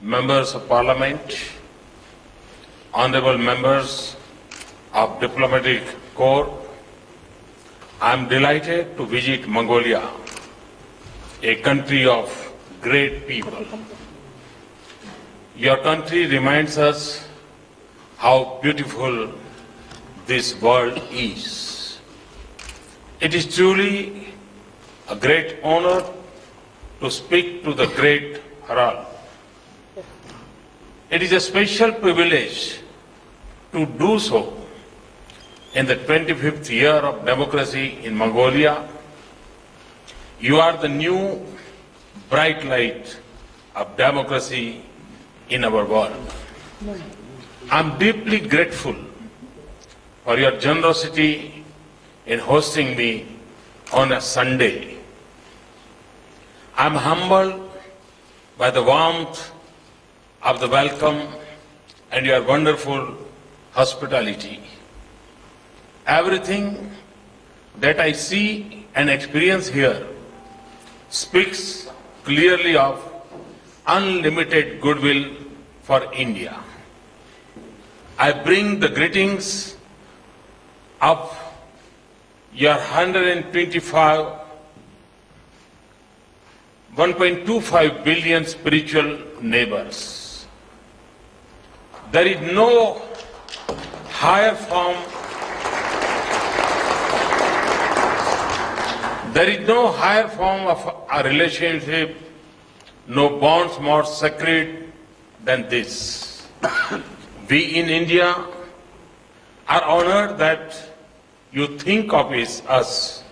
members of parliament, honorable members of diplomatic corps, I am delighted to visit Mongolia, a country of great people. Your country reminds us how beautiful this world is. It is truly a great honor to speak to the great Harald. It is a special privilege to do so in the 25th year of democracy in Mongolia. You are the new bright light of democracy in our world. I am deeply grateful for your generosity in hosting me on a Sunday. I am humbled by the warmth of the welcome and your wonderful hospitality. Everything that I see and experience here speaks clearly of unlimited goodwill for India. I bring the greetings of your 1.25 billion spiritual neighbors. There is no higher form of a relationship, no bonds more sacred than this. We in India are honored that you think of us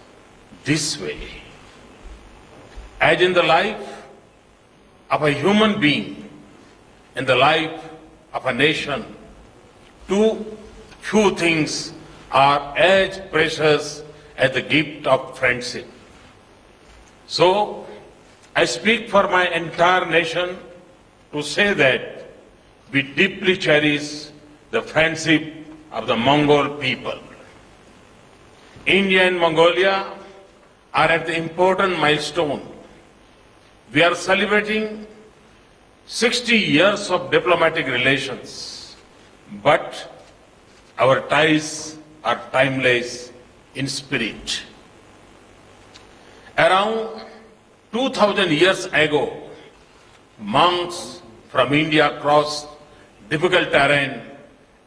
this way. As in the life of a human being, in the life of a nation, too few things are as precious as the gift of friendship. So, I speak for my entire nation to say that we deeply cherish the friendship of the Mongol people. India and Mongolia are at the important milestone. We are celebrating 60 years of diplomatic relations, but our ties are timeless in spirit. Around 2000 years ago, monks from India crossed difficult terrain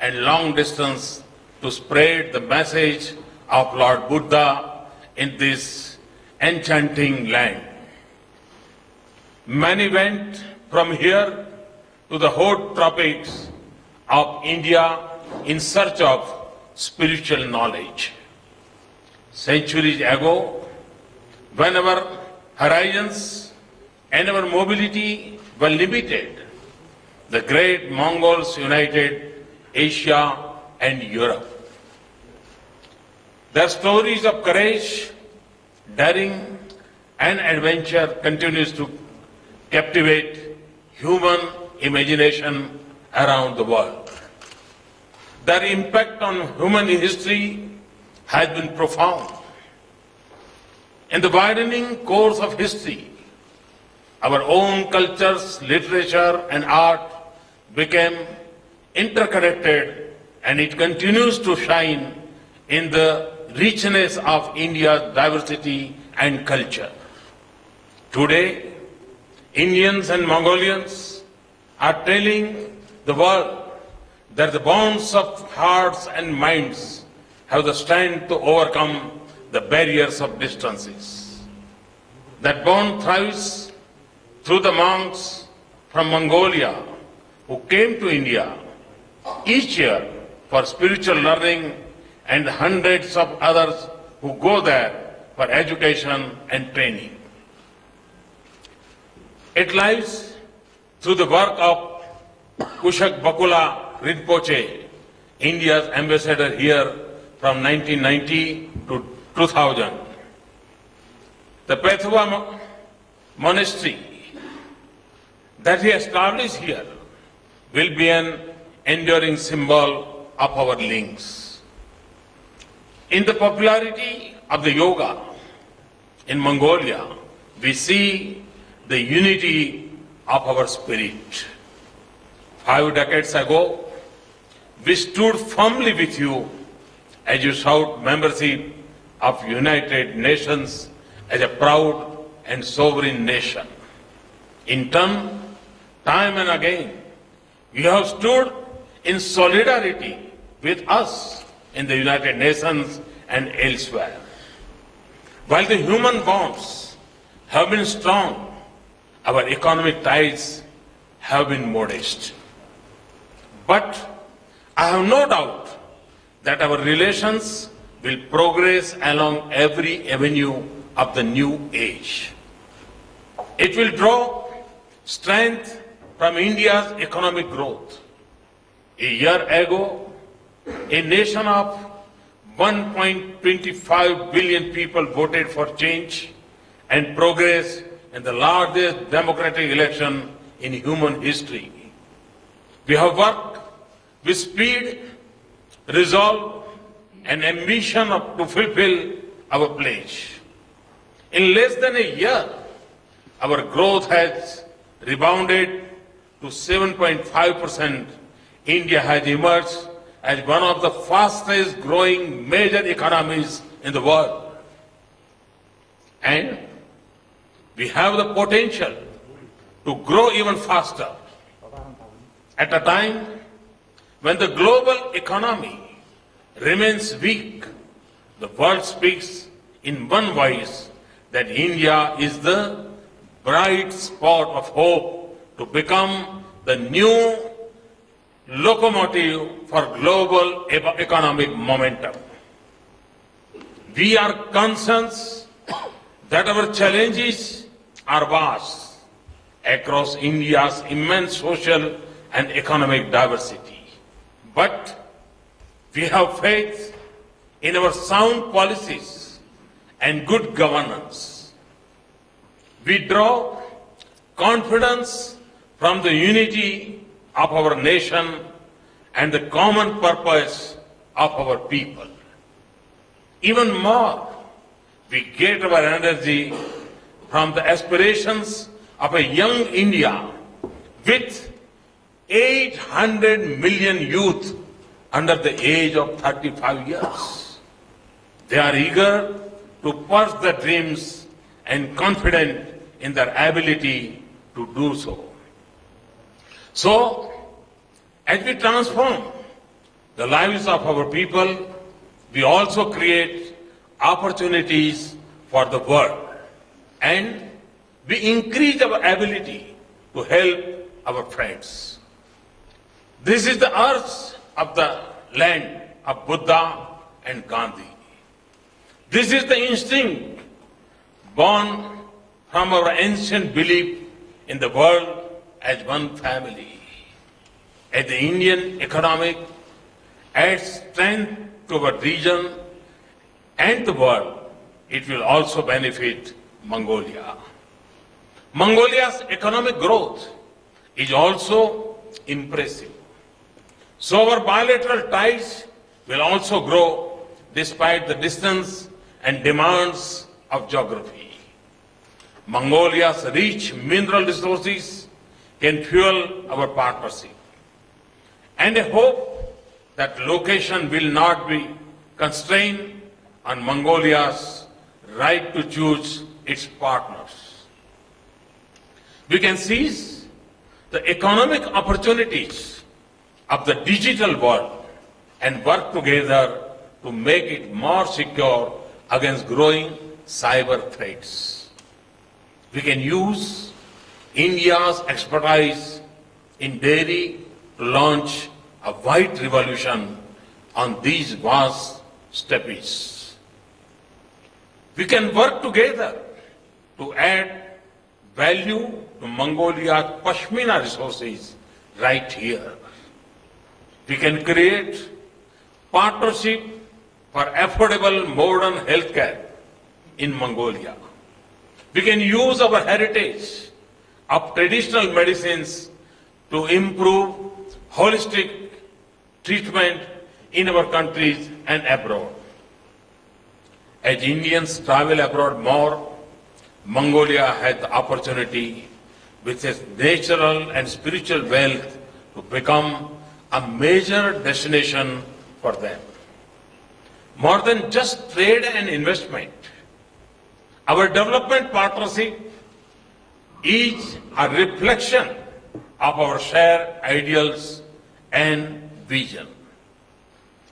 and long distance to spread the message of Lord Buddha in this enchanting land. Many went from here to the hot tropics of India in search of spiritual knowledge. Centuries ago, when our horizons and our mobility were limited, the great Mongols united Asia and Europe. Their stories of courage, daring, and adventure continues to captivate human imagination around the world. Their impact on human history has been profound. In the widening course of history, our own cultures, literature, and art became interconnected, and it continues to shine in the richness of India's diversity and culture. Today, Indians and Mongolians are telling the world that the bonds of hearts and minds have the strength to overcome the barriers of distances. That bond thrives through the monks from Mongolia who came to India each year for spiritual learning, and hundreds of others who go there for education and training. It lies through the work of Kushak Bakula Rinpoche, India's ambassador here from 1990 to 2000. The Pethuwa monastery that he established here will be an enduring symbol of our links. In the popularity of the yoga in Mongolia, we see the unity of our spirit. 5 decades ago, we stood firmly with you as you sought membership of United Nations as a proud and sovereign nation. In turn, time and again, you have stood in solidarity with us in the United Nations and elsewhere. While the human bonds have been strong, our economic ties have been modest. But I have no doubt that our relations will progress along every avenue of the new age. It will draw strength from India's economic growth. A year ago, a nation of 1.25 billion people voted for change and progress in the largest democratic election in human history. We have worked with speed, resolve, and ambition to fulfill our pledge. In less than a year, our growth has rebounded to 7.5%. India has emerged as one of the fastest growing major economies in the world. And we have the potential to grow even faster. At a time when the global economy remains weak, the world speaks in one voice that India is the bright spot of hope to become the new locomotive for global economic momentum. We are conscious that our challenges are vast across India's immense social and economic diversity. But we have faith in our sound policies and good governance. We draw confidence from the unity of our nation and the common purpose of our people. Even more, we get our energy from the aspirations of a young India with 800 million youth under the age of 35 years. They are eager to pursue their dreams and confident in their ability to do so. So, as we transform the lives of our people, we also create opportunities for the world, and we increase our ability to help our friends. This is the earth of the land of Buddha and Gandhi. This is the instinct born from our ancient belief in the world as one family. As the Indian economic adds strength to our region and the world, it will also benefit Mongolia. Mongolia's economic growth is also impressive. So our bilateral ties will also grow despite the distance and demands of geography. Mongolia's rich mineral resources can fuel our partnership. And I hope that location will not be constrained on Mongolia's right to choose its partners. We can seize the economic opportunities of the digital world and work together to make it more secure against growing cyber threats. We can use India's expertise in dairy to launch a white revolution on these vast steppes. We can work together to add value to Mongolia's Pashmina resources right here. We can create partnership for affordable modern healthcare in Mongolia. We can use our heritage of traditional medicines to improve holistic treatment in our countries and abroad. As Indians travel abroad more, Mongolia has the opportunity with its natural and spiritual wealth to become a major destination for them. More than just trade and investment, our development partnership is a reflection of our shared ideals and vision.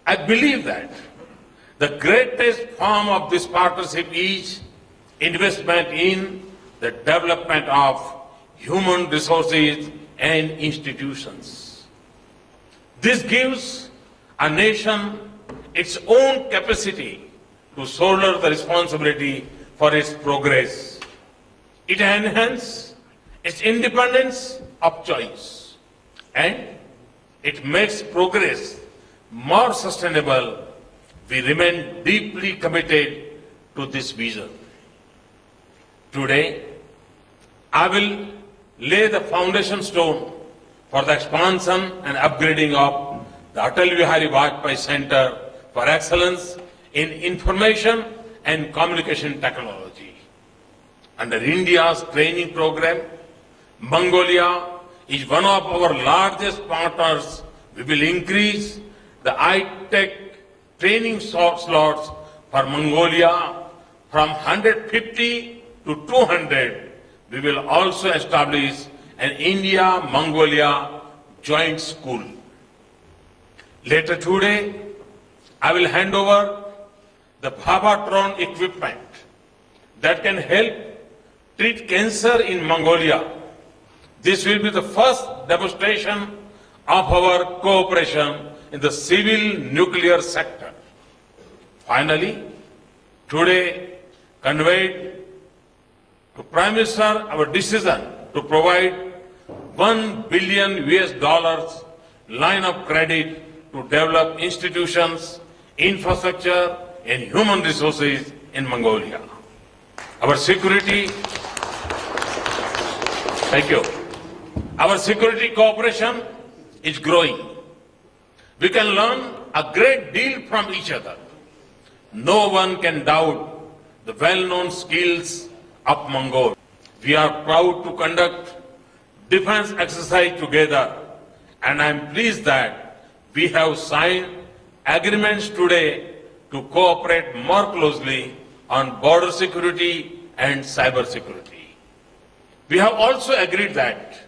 I believe that the greatest form of this partnership is investment in the development of human resources and institutions. This gives a nation its own capacity to shoulder the responsibility for its progress. It enhances its independence of choice, and it makes progress more sustainable. We remain deeply committed to this vision. Today, I will lay the foundation stone for the expansion and upgrading of the Atal Bihari Vajpayee Center for Excellence in Information and Communication Technology. Under India's training program, Mongolia is one of our largest partners. We will increase the high-tech training slots for Mongolia from 150 to 200. We will also establish an India-Mongolia joint school. Later today, I will hand over the Bhavatron equipment that can help treat cancer in Mongolia. This will be the first demonstration of our cooperation in the civil nuclear sector. Finally, today conveyed to Prime Minister our decision to provide $1 billion line of credit to develop institutions, infrastructure and human resources in Mongolia. Our security, thank you. Our security cooperation is growing. We can learn a great deal from each other. No one can doubt the well-known skills of Mongolia. We are proud to conduct defense exercise together, and I am pleased that we have signed agreements today to cooperate more closely on border security and cyber security. We have also agreed that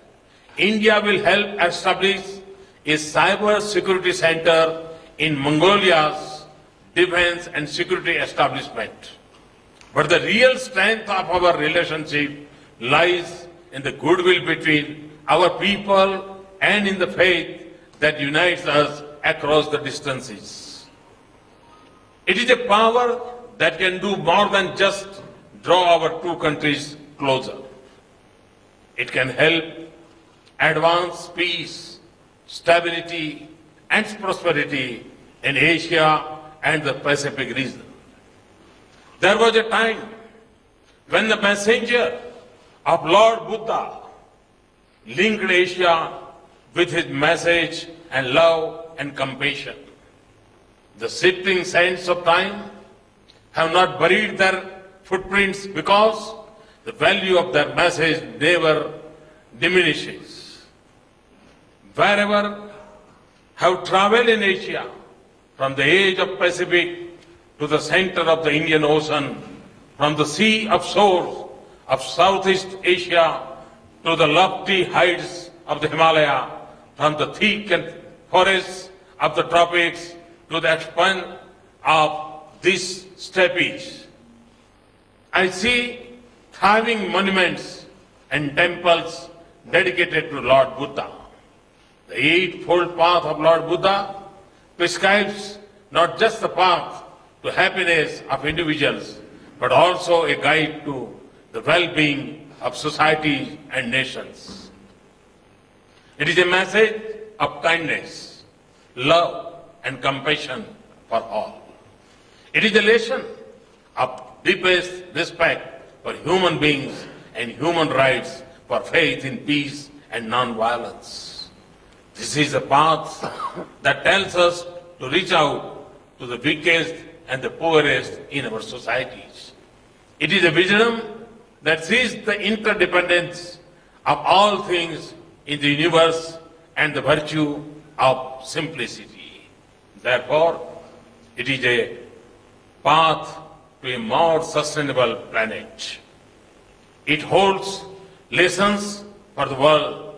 India will help establish a cyber security center in Mongolia's defense and security establishment. But the real strength of our relationship lies in the goodwill between our people and in the faith that unites us across the distances. It is a power that can do more than just draw our two countries closer. It can help advance peace, stability, and prosperity in Asia and the Pacific region. There was a time when the messenger of Lord Buddha linked Asia with his message and love and compassion. The shifting sands of time have not buried their footprints because the value of their message never diminishes. Wherever have traveled in Asia, from the edge of Pacific to the center of the Indian Ocean, from the sea of shores of Southeast Asia to the lofty heights of the Himalaya, from the thick and forests of the tropics to the expanse of these steppes. I see thriving monuments and temples dedicated to Lord Buddha. The Eightfold Path of Lord Buddha prescribes not just the path to happiness of individuals, but also a guide to the well-being of society and nations. It is a message of kindness, love, and compassion for all. It is a lesson of deepest respect for human beings and human rights, for faith in peace and non-violence. This is a path that tells us to reach out to the weakest and the poorest in our societies. It is a vision that sees the interdependence of all things in the universe and the virtue of simplicity. Therefore, it is a path to a more sustainable planet. It holds lessons for the world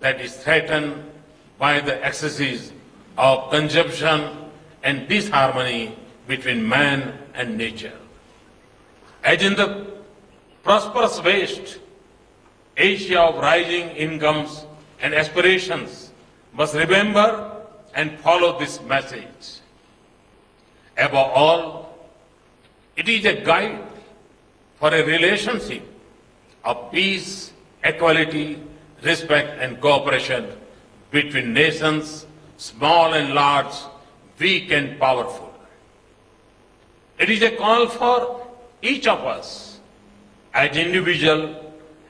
that is threatened by the excesses of consumption and disharmony between man and nature. As in the prosperous West, Asia of rising incomes and aspirations must remember and follow this message. Above all, it is a guide for a relationship of peace, equality, respect and cooperation between nations, small and large, weak and powerful. It is a call for each of us as individuals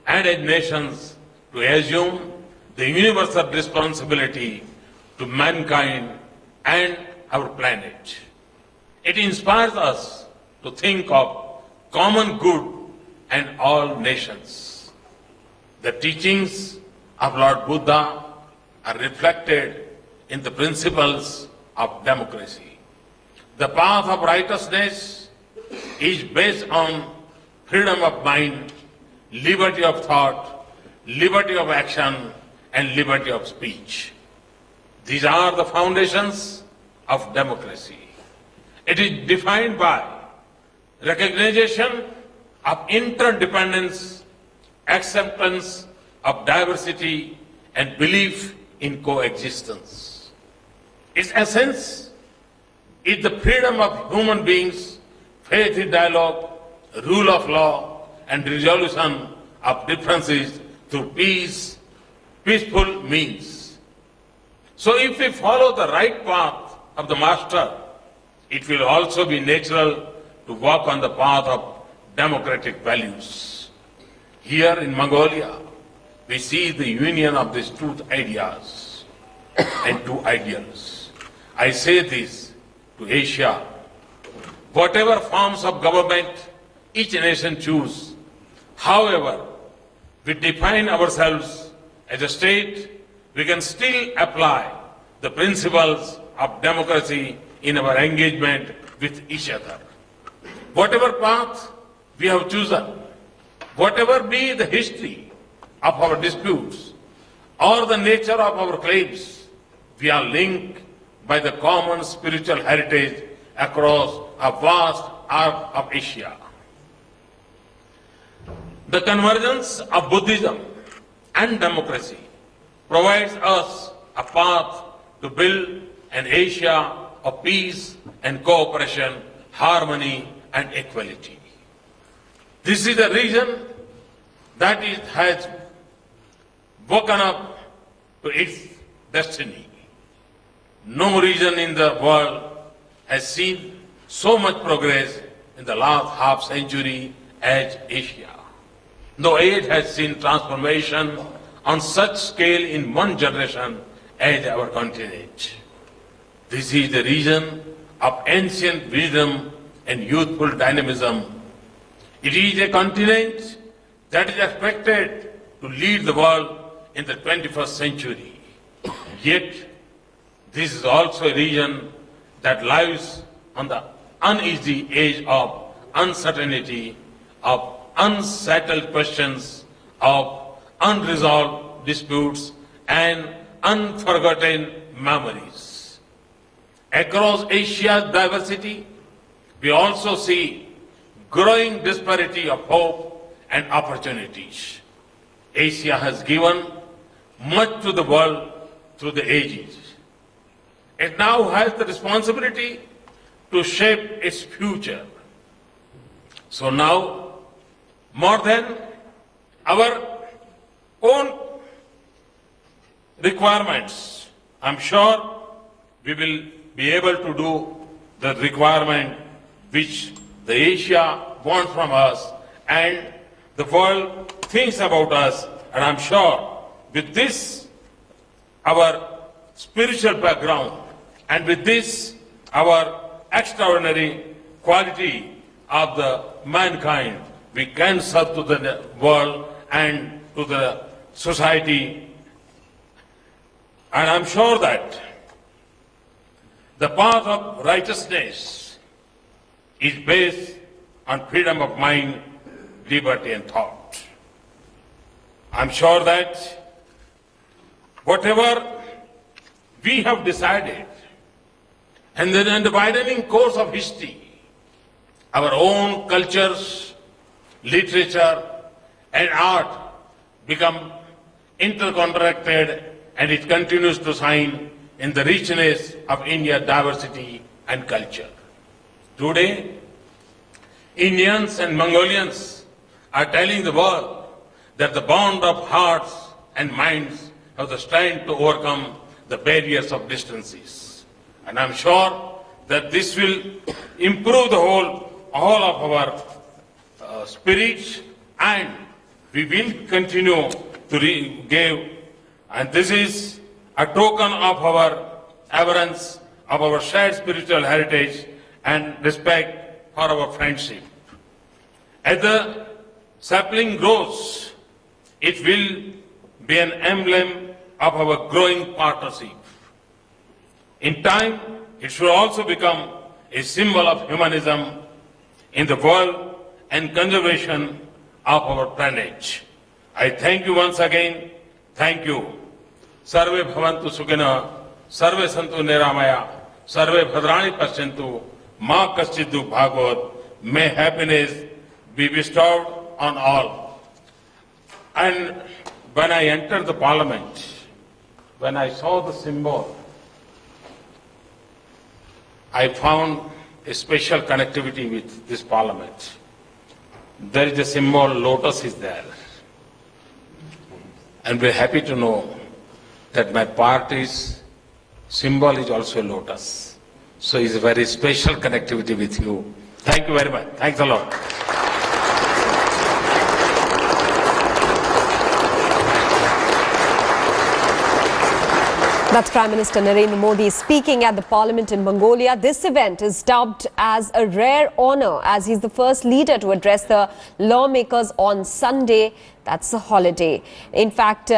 and as nations to assume the universal responsibility to mankind and our planet. It inspires us to think of common good and all nations. The teachings of Lord Buddha are reflected in the principles of democracy. The path of righteousness is based on freedom of mind, liberty of thought, liberty of action, and liberty of speech. These are the foundations of democracy. It is defined by recognition of interdependence, acceptance of diversity, and belief in coexistence. Its essence is the freedom of human beings, faith in dialogue, rule of law, and resolution of differences through peaceful means. So if we follow the right path of the Master, it will also be natural to walk on the path of democratic values. Here in Mongolia, we see the union of these two ideas and two ideals. I say this to Asia. Whatever forms of government each nation choose, however, we define ourselves as a state, we can still apply the principles of democracy in our engagement with each other. Whatever path we have chosen, whatever be the history of our disputes or the nature of our claims, we are linked by the common spiritual heritage across a vast arc of Asia. The convergence of Buddhism and democracy provides us a path to build an Asia of peace and cooperation, harmony and equality. This is the reason that it has woken up to its destiny. No region in the world has seen so much progress in the last half century as Asia. No age has seen transformation on such scale in one generation as our continent. This is the region of ancient wisdom and youthful dynamism. It is a continent that is expected to lead the world in the 21st century. Yet, this is also a region that lies on the uneasy edge of uncertainty, of unsettled questions, of unresolved disputes, and unforgotten memories. Across Asia's diversity, we also see growing disparity of hope and opportunities. Asia has given much to the world through the ages. It now has the responsibility to shape its future. So now, more than our own requirements, I'm sure we will be able to do the requirement which the Asia wants from us and the world thinks about us. And I'm sure with this, our spiritual background, and with this, our extraordinary quality of the mankind, we can serve to the world and to the society And I'm sure that the path of righteousness is based on freedom of mind, liberty and thought. I'm sure that whatever we have decided, and then in the widening course of history, our own cultures, literature and art become interconnected, and it continues to shine in the richness of India's diversity and culture. Today, Indians and Mongolians are telling the world that the bond of hearts and minds have the strength to overcome the barriers of distances. And I'm sure that this will improve all of our spirit, and we will continue to give. And this is a token of our reverence, of our shared spiritual heritage and respect for our friendship. As the sapling grows, it will be an emblem of our growing partnership. In time, it should also become a symbol of humanism in the world and conservation of our planet. I thank you once again. Thank you. Sarve bhavantu sukhina, sarve santu niramaya, sarve bhadrani pashyantu, ma kaschiddu bhagavad. May happiness be bestowed on all. And when I entered the parliament, when I saw the symbol, I found a special connectivity with this parliament. There is a symbol, lotus is there. And we're happy to know that my party's symbol is also a lotus. So it's a very special connectivity with you. Thank you very much. Thanks a lot. That's Prime Minister Narendra Modi speaking at the Parliament in Mongolia. This event is dubbed as a rare honor as he's the first leader to address the lawmakers on Sunday. That's a holiday. In fact,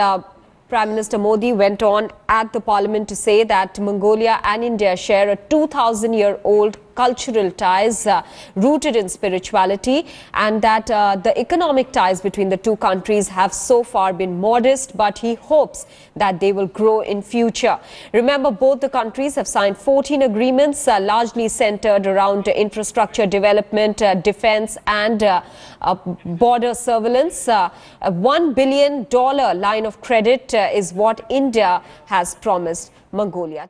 Prime Minister Modi went on at the Parliament to say that Mongolia and India share a 2,000-year-old cultural ties rooted in spirituality, and that the economic ties between the two countries have so far been modest, but he hopes that they will grow in future. Remember, both the countries have signed 14 agreements largely centered around infrastructure development, defense and border surveillance. A $1 billion line of credit is what India has promised Mongolia.